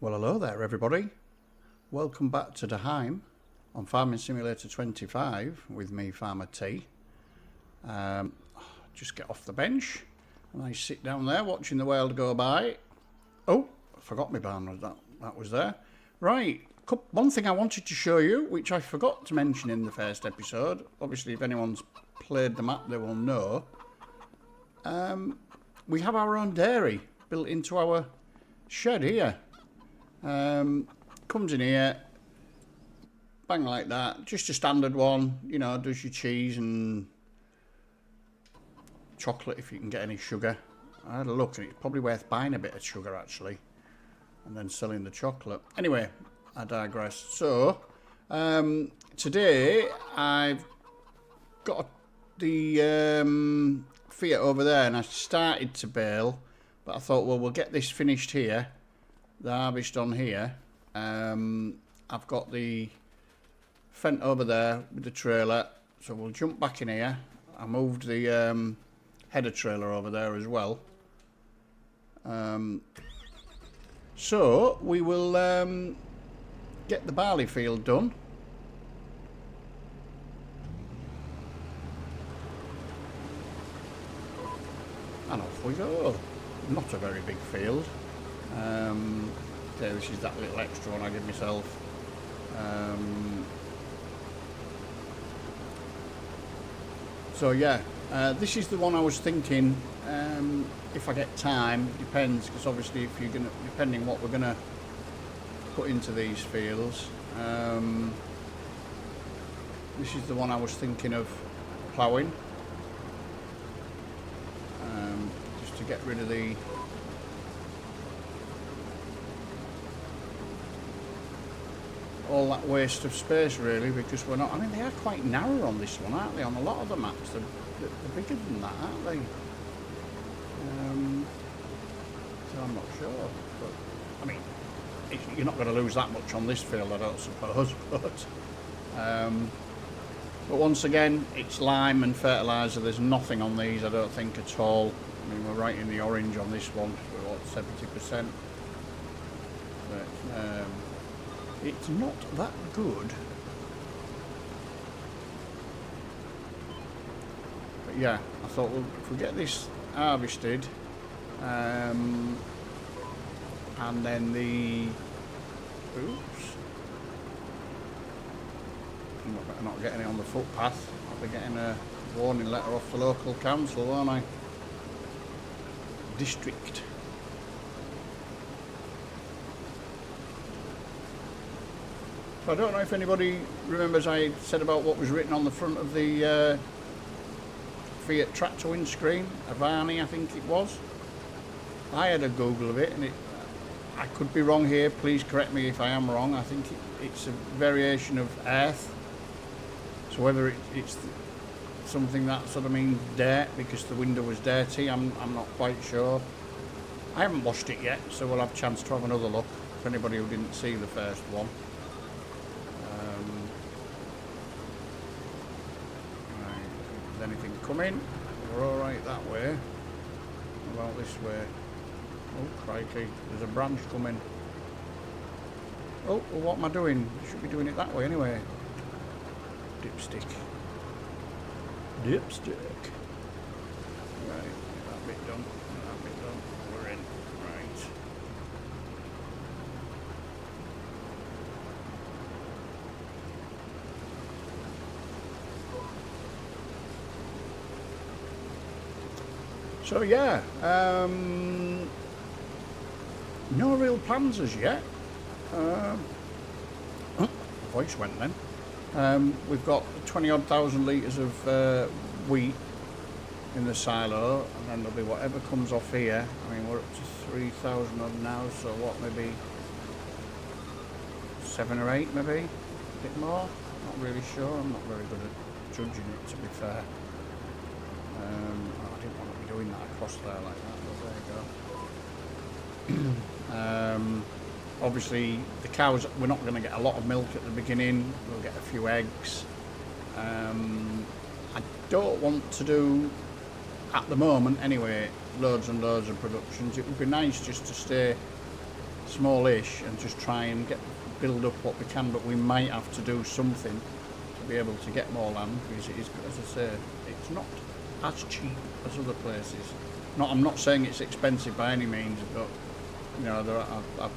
Well, hello there everybody. Welcome back to Daheim on Farming Simulator 25 with me, Farmer T. Just get off the bench and I sit down there watching the world go by. Oh, I forgot my barn, that was there. Right, one thing I wanted to show you, which I forgot to mention in the first episode. Obviously, if anyone's played the map, they will know. We have our own dairy built into our shed here. Comes in here, bang like that, just a standard one, you know, does your cheese and chocolate if you can get any sugar. I had a look and it's probably worth buying a bit of sugar actually and then selling the chocolate. Anyway, I digress. So today I've got the Fiat over there and I started to bale, but I thought, well, we'll get this finished here, the harvest on here. I've got the fent over there with the trailer, so we'll jump back in here. I moved the header trailer over there as well. So we will get the barley field done. And off we go. Not a very big field. There, this is that little extra one I give myself. So yeah, this is the one I was thinking. If I get time, depends, because obviously if you're gonna, depending what we're gonna put into these fields. This is the one I was thinking of ploughing, just to get rid of the all that waste of space really, because we're not, I mean, they are quite narrow on this one, aren't they? On a lot of the maps they're bigger than that, aren't they? So I'm not sure, but I mean, you're not going to lose that much on this field, I don't suppose. But once again, it's lime and fertiliser. There's nothing on these, I don't think, at all. I mean, we're right in the orange on this one. We're what, 70%? But it's not that good. But yeah, I thought, well, if we get this harvested, and then the, oops, I'm not getting it on the footpath. I'll be getting a warning letter off the local council, won't I? District. So I don't know if anybody remembers I said about what was written on the front of the Fiat tractor windscreen, Avani I think it was. I had a Google of it, and I could be wrong here, please correct me if I am wrong. I think it's a variation of earth, so whether it's something that sort of means dirt because the window was dirty, I'm not quite sure. I haven't washed it yet, so we'll have a chance to have another look for anybody who didn't see the first one. Anything coming? We're all right that way. What about this way? Oh crikey, there's a branch coming. Oh, well, what am I doing? I should be doing it that way anyway. Dipstick. Dipstick. Right, get that bit done. Get that bit done. We're in. Right. So yeah, no real plans as yet. Oh, voice went then. We've got 20-odd thousand litres of wheat in the silo, and then there'll be whatever comes off here. I mean, we're up to 3,000 odd now, so what, maybe 7 or 8 maybe? A bit more? Not really sure, I'm not very good at judging it, to be fair. I didn't want to be doing that across there like that, but there you go. Obviously the cows, we're not going to get a lot of milk at the beginning, we'll get a few eggs. I don't want to do, at the moment anyway, loads and loads of productions. It would be nice just to stay smallish, and just try and build up what we can. But we might have to do something to be able to get more land, because it is, as I say, it's not as cheap as other places. I'm not saying it's expensive by any means, but you know, I've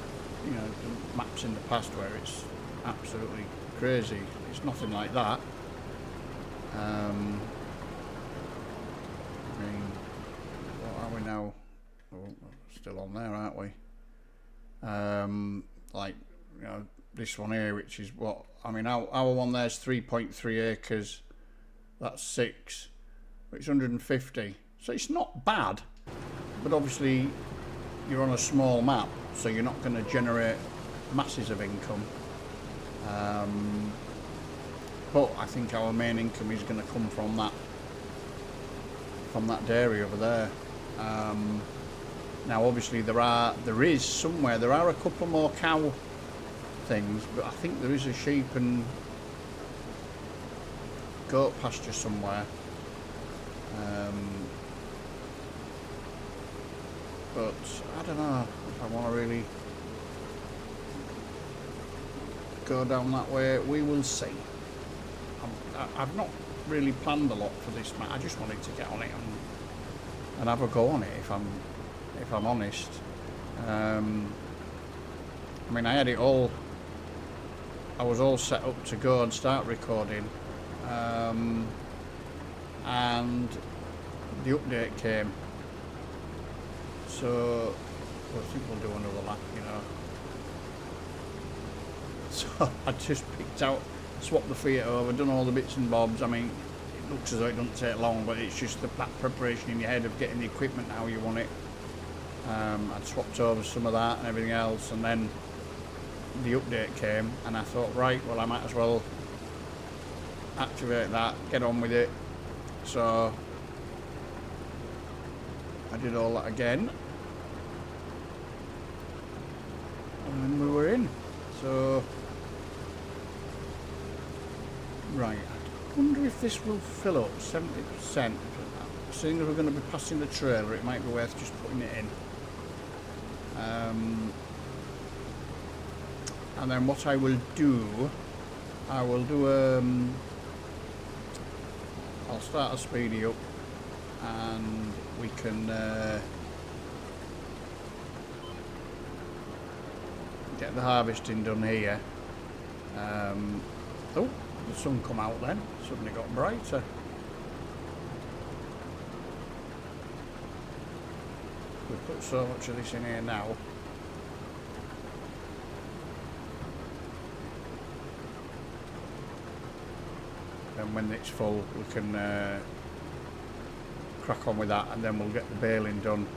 you know, done maps in the past where it's absolutely crazy. It's nothing like that. I mean, what are we now? Oh, still on there, aren't we? Like, you know, this one here, which is what, I mean, our one there's 3.3 acres. That's 6. But it's 150. So it's not bad. But obviously, you're on a small map, so you're not going to generate masses of income. But I think our main income is going to come from that dairy over there. Now obviously there are a couple more cow things, but I think there is a sheep and goat pasture somewhere. But I don't know if I want to really go down that way. We will see. I've not really planned a lot for this match. I just wanted to get on it and have a go on it, if I'm honest. I mean, I had it all. I was all set up to go and start recording, and the update came. So I think we'll do another lap, you know. So I just picked out, swapped the Fiat over, done all the bits and bobs. I mean, it looks as though it doesn't take long, but it's just that preparation in your head of getting the equipment how you want it. I'd swapped over some of that and everything else, and then the update came, and I thought, right, well, I might as well activate that, get on with it. So I did all that again, and we were in. So right, I wonder if this will fill up 70%. Seeing as we're going to be passing the trailer, it might be worth just putting it in. And then what I will do, I'll start a speedy up, and we can get the harvesting done here. Oh, the sun come out then, suddenly got brighter. We put so much of this in here now. And when it's full, we can crack on with that, and then we'll get the baling done.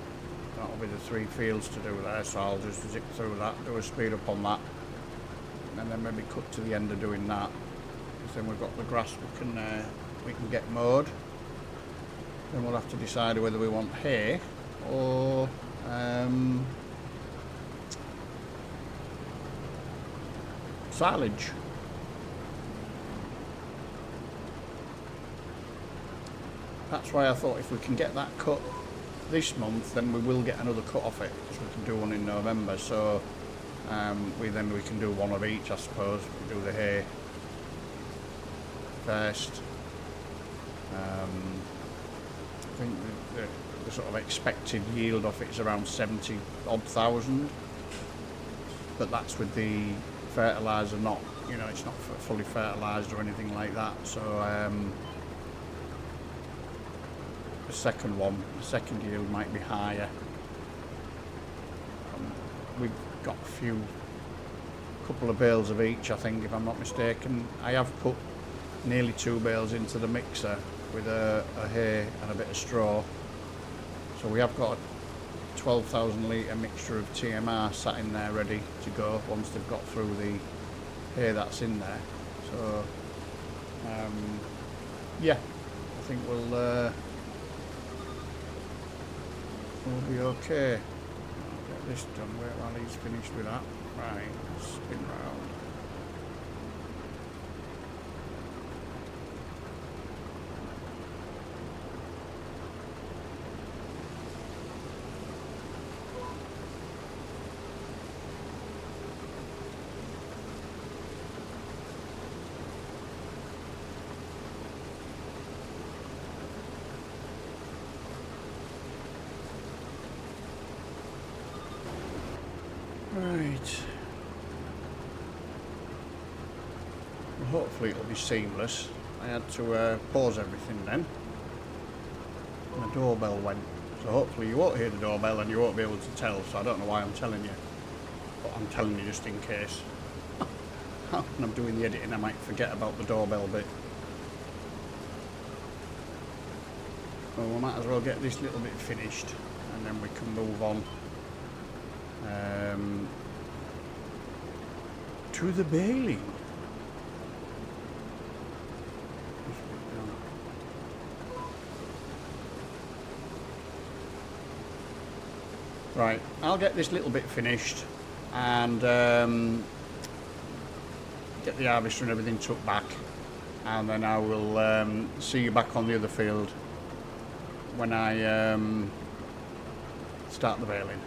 That'll be the 3 fields to do there, so I'll just zip through that, do a speed up on that, and then maybe cut to the end of doing that. Because then we've got the grass we can get mowed. Then we'll have to decide whether we want hay or silage. That's why I thought if we can get that cut this month, then we will get another cut off it, so we can do one in November. So we can do one of each, I suppose. We do the hay first. I think the sort of expected yield off it is around 70,000, but that's with the fertiliser not, you know, it's not fully fertilised or anything like that. So the second yield might be higher. We've got a couple of bales of each, I think, if I'm not mistaken. I have put nearly 2 bales into the mixer with a hay and a bit of straw. So we have got a 12,000 litre mixture of TMR sat in there ready to go once they've got through the hay that's in there. So yeah, I think we'll be okay. I'll get this done while he's finished with that. Right, spin round. Right. Well, hopefully it'll be seamless. I had to pause everything then. And the doorbell went. So hopefully you won't hear the doorbell and you won't be able to tell. So I don't know why I'm telling you. But I'm telling you just in case. When I'm doing the editing I might forget about the doorbell bit. Well, we might as well get this little bit finished and then we can move on to the baling. Right, I'll get this little bit finished and get the harvester and everything took back, and then I will see you back on the other field when I start the baling.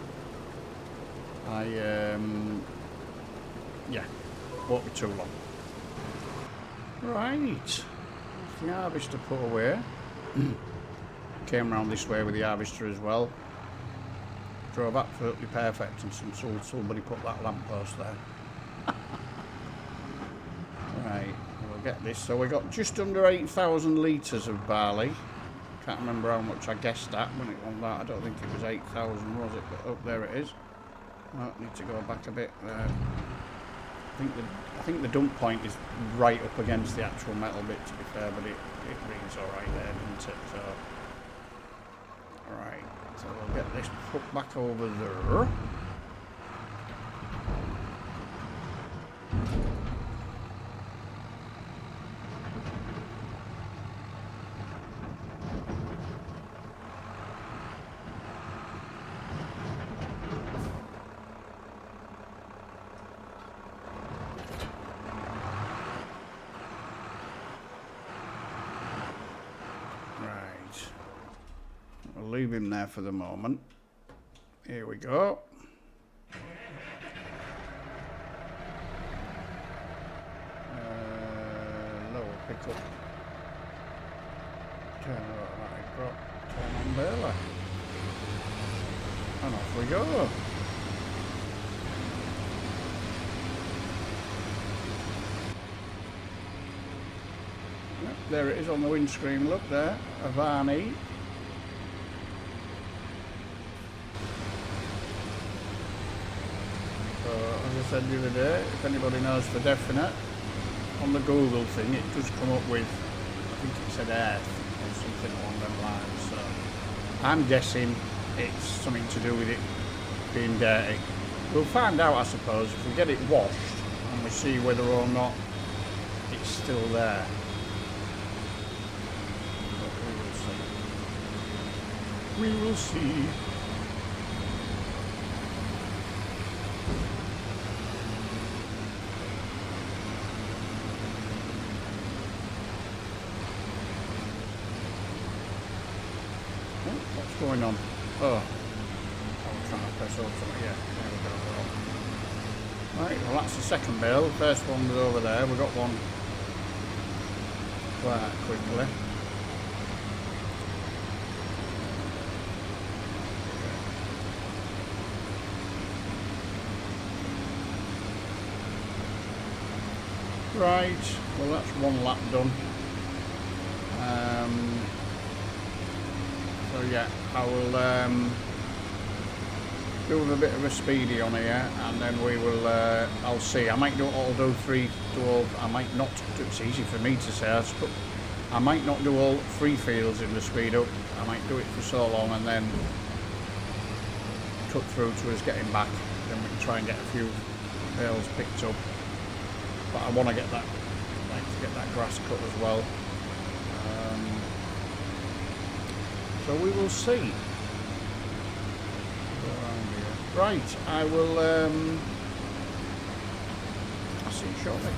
Yeah, won't be too long. Right, the harvester put away. Came round this way with the harvester as well. Drove absolutely perfect, and somebody put that lamppost there. Right, we'll get this. So we got just under 8,000 litres of barley. Can't remember how much I guessed at when it on that. I don't think it was 8,000, was it? But up there it is. I need to go back a bit. I think the dump point is right up against the actual metal bit, to be fair, but it reads all right there, doesn't it? So, right. So we'll get this put back over there. Leave him there for the moment. Here we go. Lower pickup. Turn automatic drop. Turn on baler. And off we go. Yep, there it is on the windscreen. Look there, a Varney. As I said the other day, if anybody knows for definite, on the Google thing it does come up with, I think it said earth or something along them lines, so I'm guessing it's something to do with it being dirty. We'll find out, I suppose, if we get it washed and we see whether or not it's still there. But we will see. We will see. What's going on? Oh, I'm trying to press auto. Yeah, there we go. Right, well that's the second bale. The first one was over there. We got one quite quickly. Right, well that's one lap done. So yeah, I will do with a bit of a speedy on here, and then we will. I'll see. I might do all 3 to all. I might not. It's easy for me to say. I might not do all 3 fields in the speed up. I might do it for so long, and then cut through to us getting back. Then we can try and get a few bales picked up. But I want to get that. I'd like to get that grass cut as well. So we will see. Right, I will. I'll see you shortly.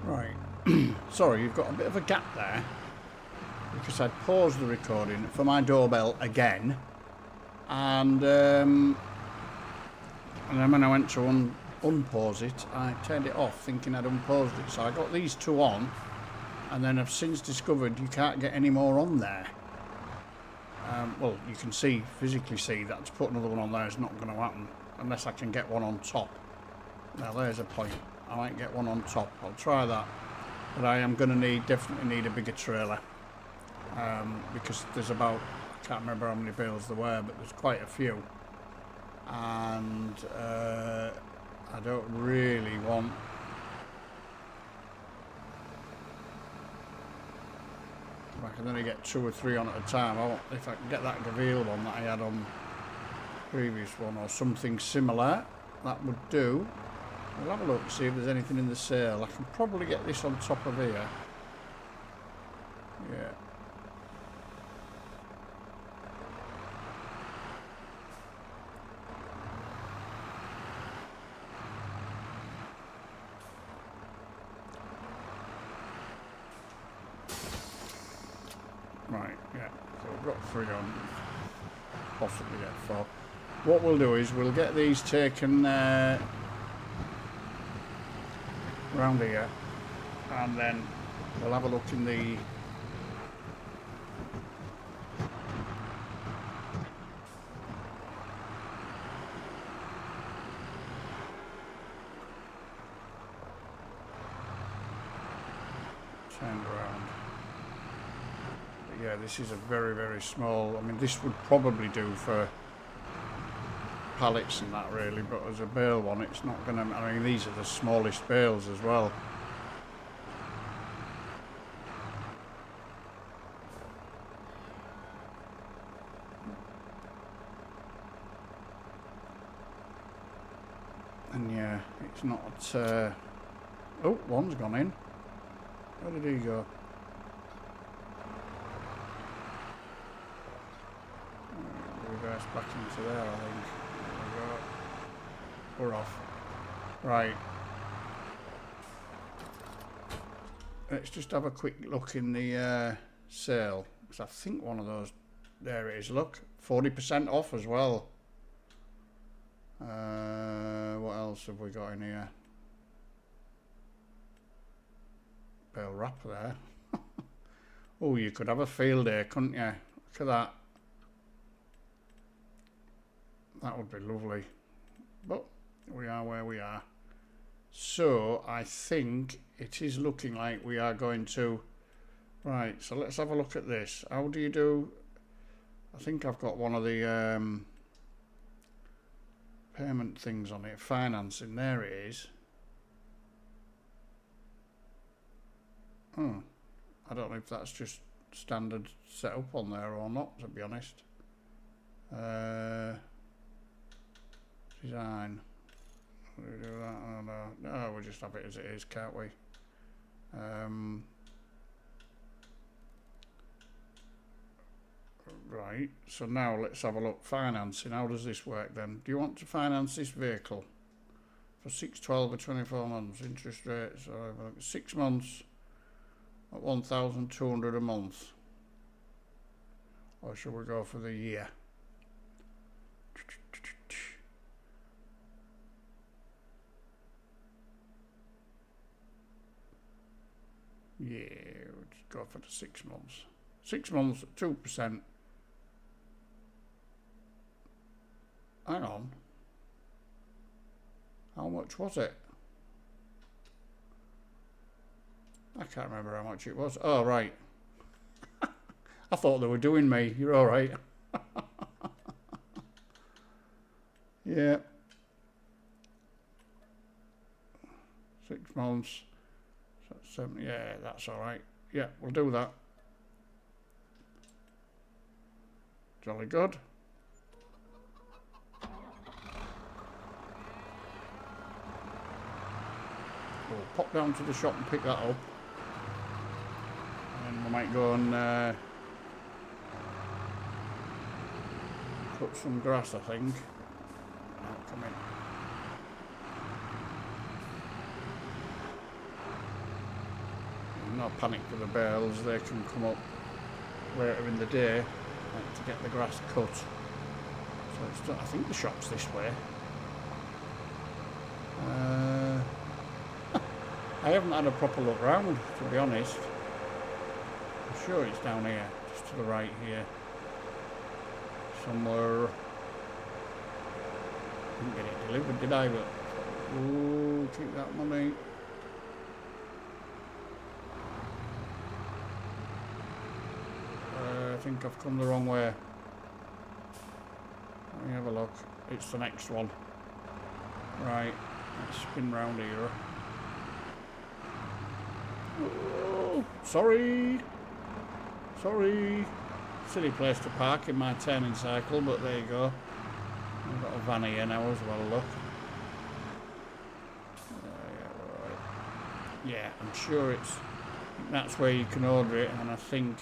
Right. Sorry, you've got a bit of a gap there because I'd paused the recording for my doorbell again, and then when I went to unpause it, I turned it off thinking I'd unpaused it. So I got these two on, and then I've since discovered you can't get any more on there. Well, you can physically see that to put another one on there is not going to happen unless I can get one on top. Now there's a point. I might get one on top. I'll try that. But I am going to definitely need a bigger trailer. Because there's about, I can't remember how many bales there were, but there's quite a few. And I don't really want... I can only get 2 or 3 on at a time. If I can get that Gavil one that I had on the previous one or something similar, that would do. We'll have a look, see if there's anything in the sale. I can probably get this on top of here. Yeah. Right, yeah. So we've got 3 on. Possibly get 4. What we'll do is we'll get these taken round here, and then we'll have a look in the turn around. But yeah, this is a very, very small. I mean, this would probably do for pallets and that really, but as a bale one it's not going to, I mean these are the smallest bales as well. And yeah, it's not oh, one's gone in. Where did he go? Reverse back into there, I think. We're off. Right. Let's just have a quick look in the sale, because I think one of those, there it is, look, 40% off as well. What else have we got in here? Bale wrap there. Oh, you could have a field day, couldn't you? Look at that. That would be lovely. But we are where we are. So I think it is looking like we are going to... Right, so let's have a look at this. How do you do... I think I've got one of the payment things on it. Financing, there it is. I don't know if that's just standard setup on there or not, to be honest. Design. We do that? Oh, no. No, we'll just have it as it is, can't we? Right, so now let's have a look. Financing, how does this work then? Do you want to finance this vehicle for 6, 12 or 24 months? Interest rates, 6 months at 1,200 a month. Or should we go for the year? Yeah, we'll just go for the 6 months. 6 months at 2%. Hang on. How much was it? I can't remember how much it was. Oh, right. I thought they were doing me. You're all right. Yeah. 6 months. So 7. Yeah, that's all right. Yeah, we'll do that. Jolly good. We'll pop down to the shop and pick that up. And we might go and cut some grass, I think. I'll come in. no panic for the bales, they can come up later in the day to get the grass cut. So it's I think the shop's this way. I haven't had a proper look round, to be honest. I'm sure it's down here, just to the right here. Somewhere. Didn't get it delivered, did I? But ooh, keep that money. I think I've come the wrong way. Let me have a look. It's the next one. Right, let's spin round here. Oh, sorry. Sorry. Silly place to park in my turning cycle, but there you go. I've got a van here now as well, look. Yeah, right. Yeah, I'm sure that's where you can order it, and I think...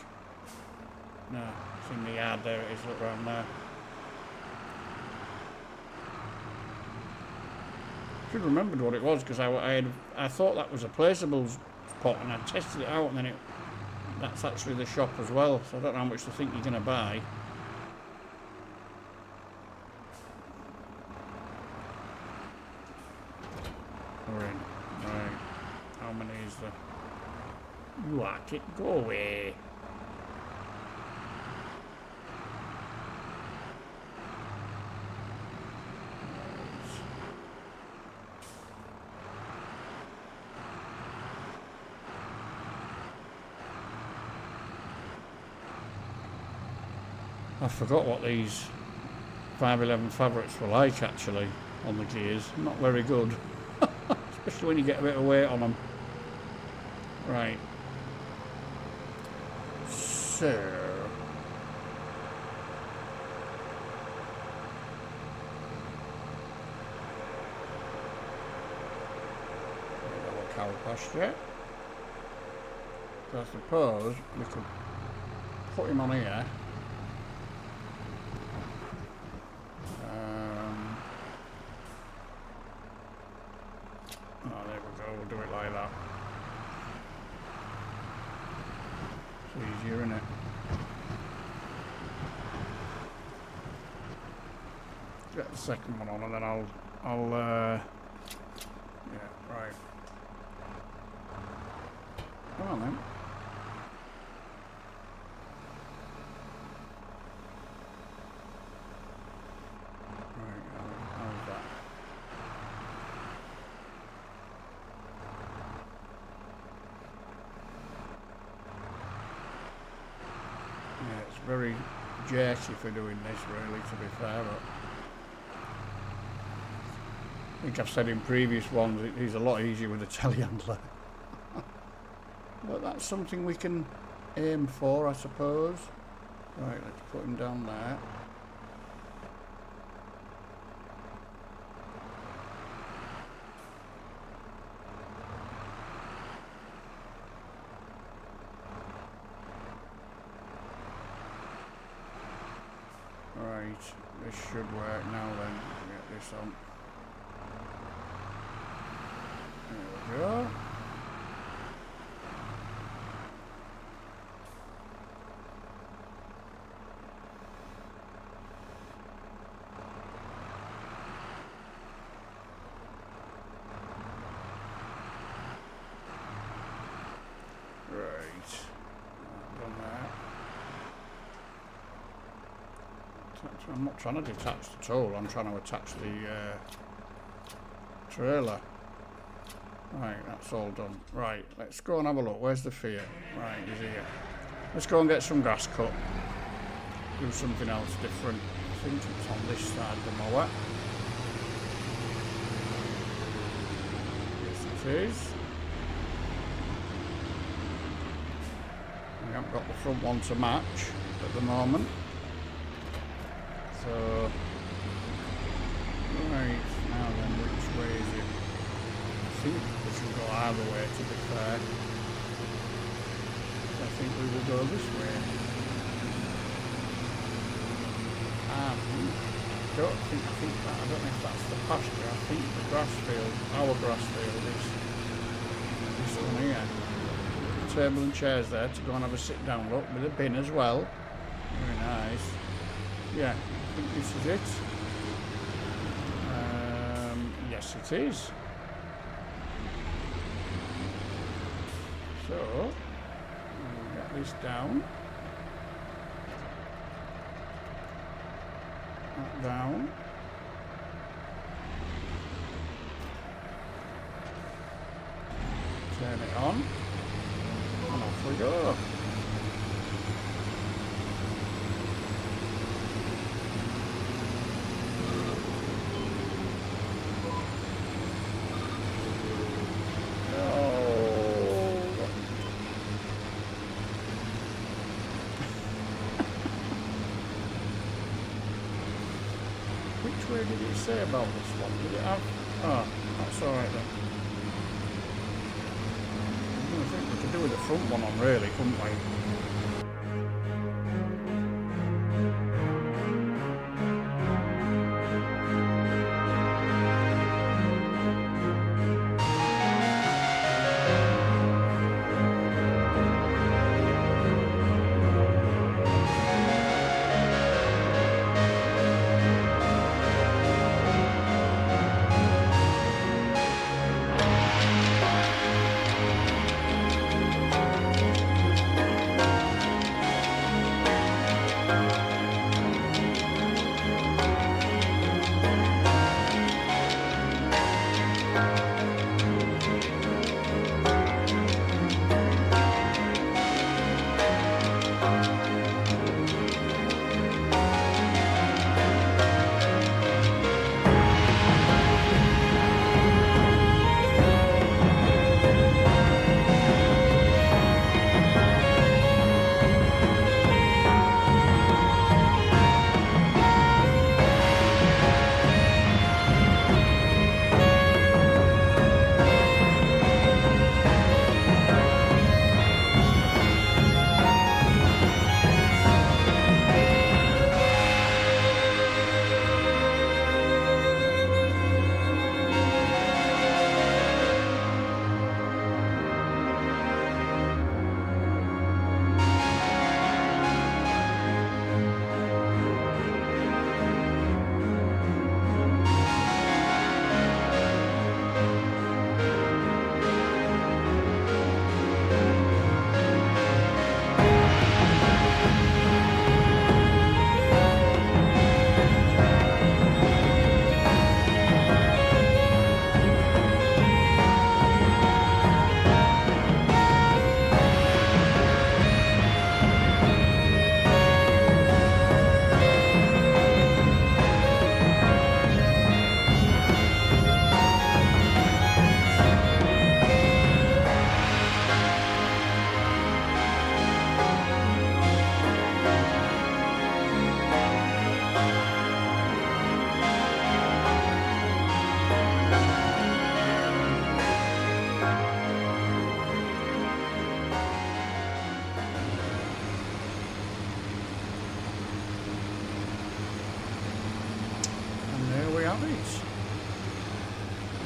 No, it's in the yard, there it is, look round there. Should have remembered what it was, because I thought that was a placeable pot, and I tested it out, and then that's actually the shop as well, so I don't know how much to think you're going to buy. We're in. Right. How many is there? You like it? Go away. I forgot what these 511 fabrics were like actually on the gears. Not very good. Especially when you get a bit of weight on them. Right. So... cow pasture. So I suppose we could put him on here. Oh, there we go, we'll do it like that. It's easier, isn't it? Get the second one on and then I'll yeah, right. Come on then. Very jerky for doing this, really, to be fair, but I think I've said in previous ones it is a lot easier with a telehandler. But that's something we can aim for, I suppose. Right, let's put him down there. This should work now then. Get this on. There we go. Right. Done that. I'm not trying to detach the tool, I'm trying to attach the trailer. Right, that's all done. Right, let's go and have a look. Where's the Fiat? Right, he's here. Let's go and get some grass cut. Do something else different. I think it's on this side of the mower. Yes, it is. We haven't got the front one to match at the moment. So, right, now then, which way is it? I think we should go either way, to be fair. I think we will go this way. I don't know if that's the pasture. I think the grass field, our grass field is this one here. table and chairs there to go and have a sit down look with a bin as well. Very nice. Yeah, I think this is it. Yes, it is. So, we'll get this down. That down. Turn it on. And off we go. Which way did it say about this one? Did it have... Oh, that's alright then. I think we could do with the front one on really, couldn't we?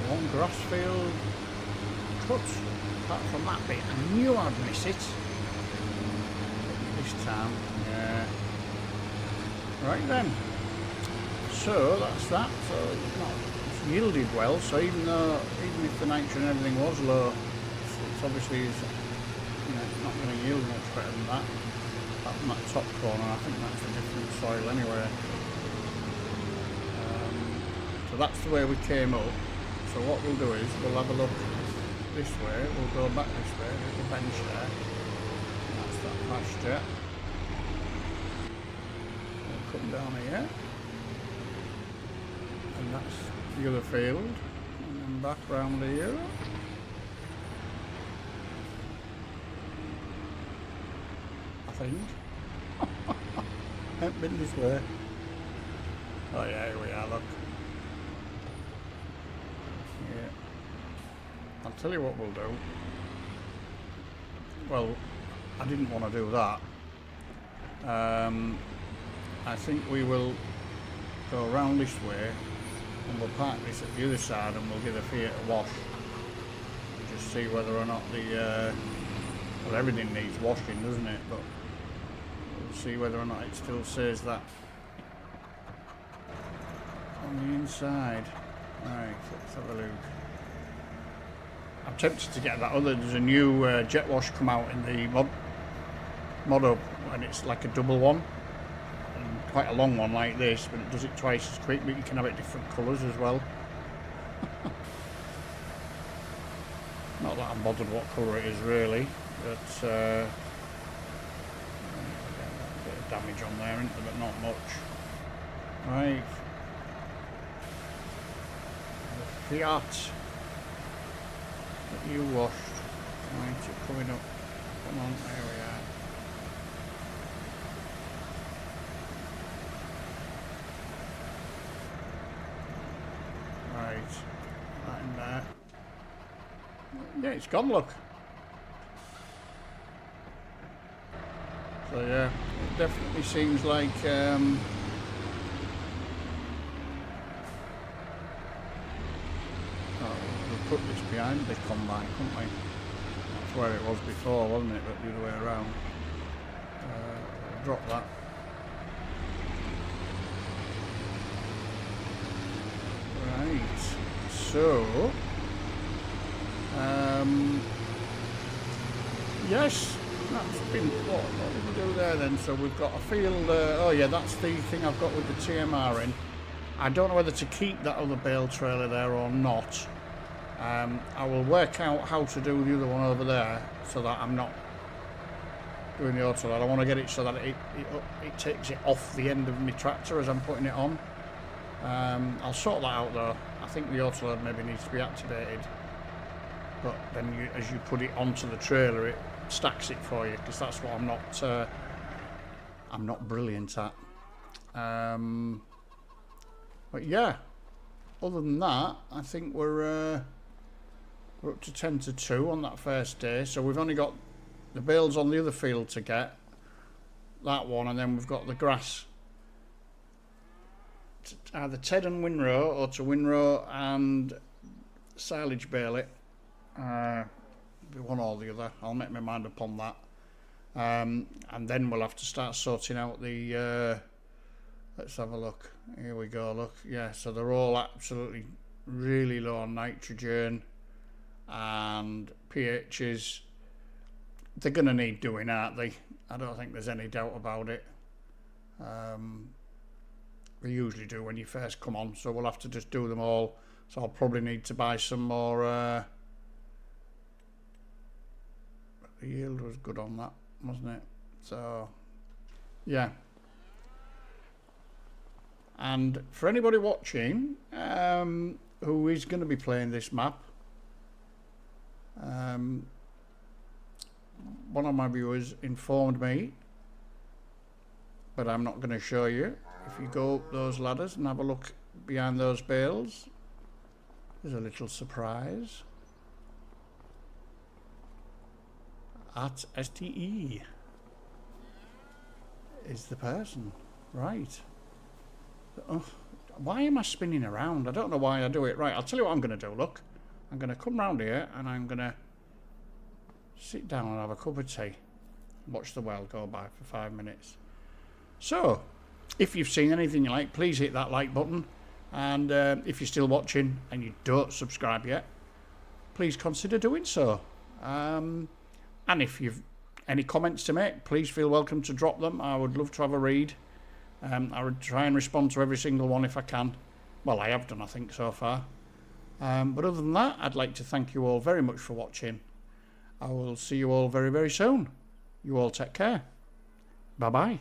One grass field cut. Apart from that bit, I knew I'd miss it. This time, yeah. Right then. So that's that. So it's yielded well. So even if the nitrogen and everything was low, it's obviously it's not going to yield much better than that. Apart from that top corner, I think that's a different soil anyway. So that's the way we came up. So what we'll do is we'll have a look this way, we'll go back this way, there's the bench there. That's that pasture. We'll come down here. And that's the other field. And then back round here. I think. Haven't been this way. Oh yeah, here we are, look. Yeah. I'll tell you what we'll do. Well, I didn't want to do that. I think we will go around this way and we'll park this at the other side and we'll give the Fiat a wash and just see whether or not the Well, everything needs washing, doesn't it? But we'll see whether or not it still says that on the inside. Right, let's have a look. I'm tempted to get that other. There's a new jet wash come out in the mod up, and it's like a double one, and quite a long one like this, but it does it twice as quick. But you can have it different colours as well. Not that I'm bothered what colour it is really, but a bit of damage on there, isn't there? But not much. Right. The Fiat that you washed. Right, you're coming up. Come on, there we are. Right, that in there. Yeah, it's gone, look. So yeah, it definitely seems like we'll put this behind the combine, couldn't we? That's where it was before, wasn't it? But the other way around. Drop that. Right, so yes, that's been what did we do there then? So we've got a field, oh yeah, that's the thing I've got with the TMR in. I don't know whether to keep that other bale trailer there or not. I will work out how to do the other one over there so that I'm not doing the auto load. I want to get it so that it takes it off the end of my tractor as I'm putting it on. I'll sort that out though. I think the auto load maybe needs to be activated, but then as you put it onto the trailer, it stacks it for you, because that's what I'm not brilliant at. But yeah, other than that, I think we're up to 10 to 2 on that first day. So we've only got the bales on the other field to get, that one, and then we've got the grass. Either Ted and Winrow, or to Winrow and silage bale it. Be one or the other. I'll make my mind up on that. And then we'll have to start sorting out the let's have a look. Here we go, look. Yeah, so they're all absolutely really low on nitrogen and pHs. They're going to need doing, aren't they? I don't think there's any doubt about it. They usually do when you first come on, so we'll have to just do them all. So I'll probably need to buy some more. The yield was good on that, wasn't it? So yeah. And for anybody watching who is going to be playing this map, one of my viewers informed me, but I'm not going to show you. If you go up those ladders and have a look behind those bales, there's a little surprise. At STE is the person, right? Oh, why am I spinning around? I don't know why I do it. Right, I'll tell you what I'm going to do. Look, I'm going to come round here and I'm going to sit down and have a cup of tea, watch the world go by for 5 minutes. So, if you've seen anything you like, please hit that like button. And if you're still watching and you don't subscribe yet, please consider doing so. And if you've any comments to make, please feel welcome to drop them. I would love to have a read. I would try and respond to every single one if I can. Well, I have done, I think, so far. But other than that, I'd like to thank you all very much for watching. I will see you all very, very soon. You all take care. Bye-bye.